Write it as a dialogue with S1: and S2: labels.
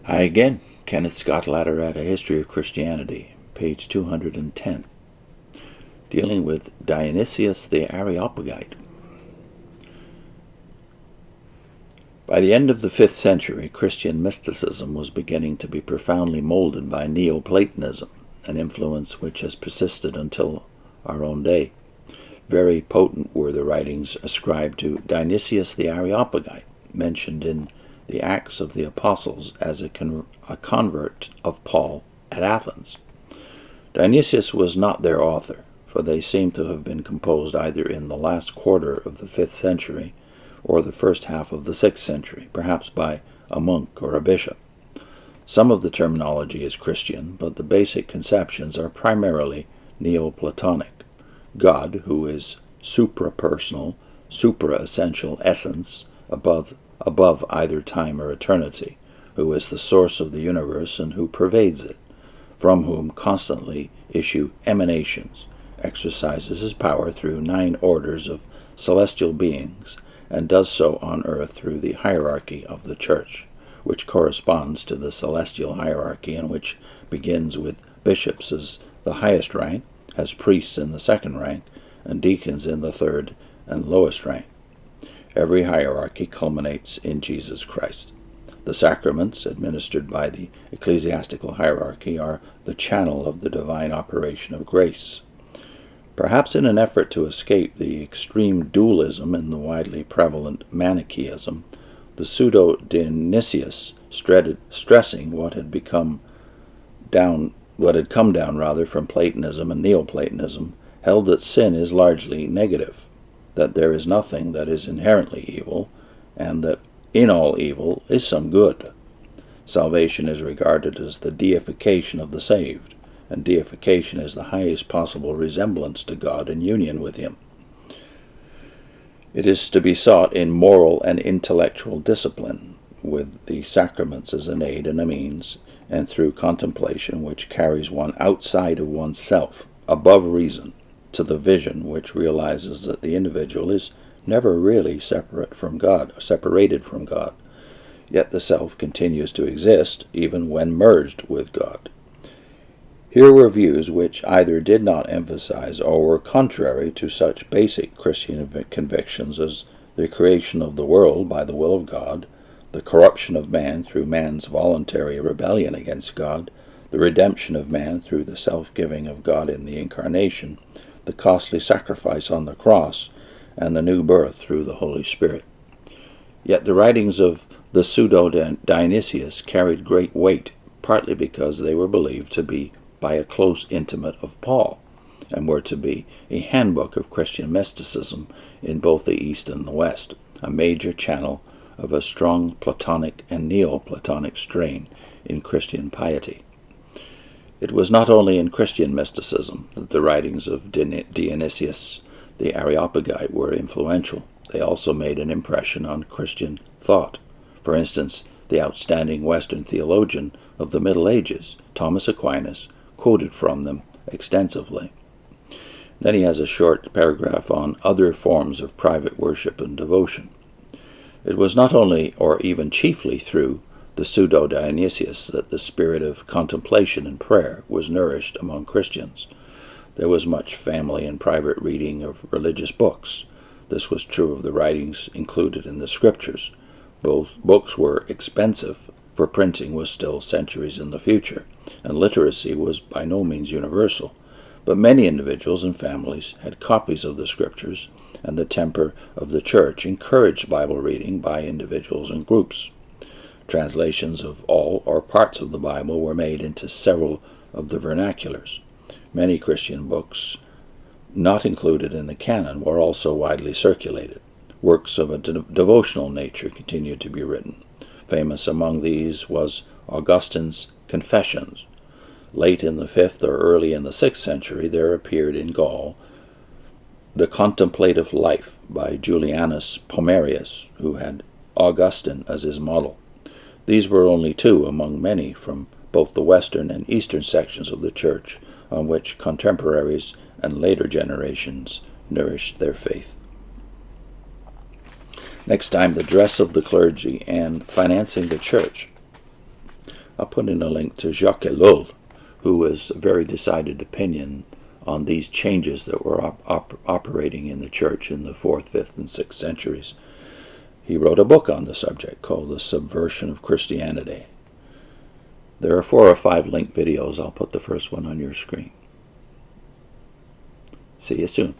S1: Hi again, Kenneth Scott Latourette, A History of Christianity, page 210, dealing with Dionysius the Areopagite. By the end of the 5th century, Christian mysticism was beginning to be profoundly molded by Neo-Platonism, an influence which has persisted until our own day. Very potent were the writings ascribed to Dionysius the Areopagite, mentioned in the Acts of the Apostles as a convert of Paul at Athens. Dionysius was not their author, for they seem to have been composed either in the last quarter of the 5th century or the first half of the 6th century, perhaps by a monk or a bishop. Some of the terminology is Christian, but the basic conceptions are primarily Neo-Platonic. God, who is supra-personal, supra-essential essence, above either time or eternity, who is the source of the universe and who pervades it, from whom constantly issue emanations, exercises his power through 9 orders of celestial beings, and does so on earth through the hierarchy of the Church, which corresponds to the celestial hierarchy and which begins with bishops as the highest rank, has priests in the 2nd rank, and deacons in the 3rd and lowest rank. Every hierarchy culminates in Jesus Christ. The Sacraments, administered by the Ecclesiastical hierarchy, are the channel of the divine operation of grace. Perhaps in an effort to escape the extreme dualism and the widely prevalent Manichaeism, the Pseudo-Dionysius, stressing what had come down from Platonism and Neo-Platonism, held that sin is largely negative, that there is nothing that is inherently evil, and that in all evil is some good. Salvation is regarded as the deification of the saved, and deification is the highest possible resemblance to God and union with Him. It is to be sought in moral and intellectual discipline, with the sacraments as an aid and a means, and through contemplation which carries one outside of oneself, above reason, to the vision which realizes that the individual is never really separated from God, yet the self continues to exist even when merged with God. Here were views which either did not emphasize or were contrary to such basic Christian convictions as the creation of the world by the will of God, the corruption of man through man's voluntary rebellion against God, the redemption of man through the self-giving of God in the Incarnation, the costly sacrifice on the cross, and the new birth through the Holy Spirit. Yet the writings of the Pseudo-Dionysius carried great weight, partly because they were believed to be by a close intimate of Paul, and were to be a handbook of Christian mysticism in both the East and the West, a major channel of a strong Platonic and Neo-Platonic strain in Christian piety. It was not only in Christian mysticism that the writings of Dionysius the Areopagite were influential. They also made an impression on Christian thought. For instance, the outstanding Western theologian of the Middle Ages, Thomas Aquinas, quoted from them extensively. Then he has a short paragraph on other forms of private worship and devotion. It was not only, or even chiefly, through the Pseudo-Dionysius that the spirit of contemplation and prayer was nourished among Christians. There was much family and private reading of religious books. This was true of the writings included in the Scriptures. Both books were expensive, for printing was still centuries in the future, and literacy was by no means universal. But many individuals and families had copies of the Scriptures, and the temper of the Church encouraged Bible reading by individuals and groups. Translations of all or parts of the Bible were made into several of the vernaculars. Many Christian books not included in the canon were also widely circulated. Works of a devotional nature continued to be written. Famous among these was Augustine's Confessions. Late in the 5th or early in the 6th century there appeared in Gaul the Contemplative Life by Julianus Pomerius, who had Augustine as his model. These were only 2 among many from both the western and eastern sections of the Church on which contemporaries and later generations nourished their faith. Next time, the dress of the clergy and financing the Church. I'll put in a link to Jacques Ellul, who was a very decided opinion on these changes that were operating in the church in the 4th, 5th, and 6th centuries. He wrote a book on the subject called The Subversion of Christianity. There are 4 or 5 linked videos. I'll put the first one on your screen. See you soon.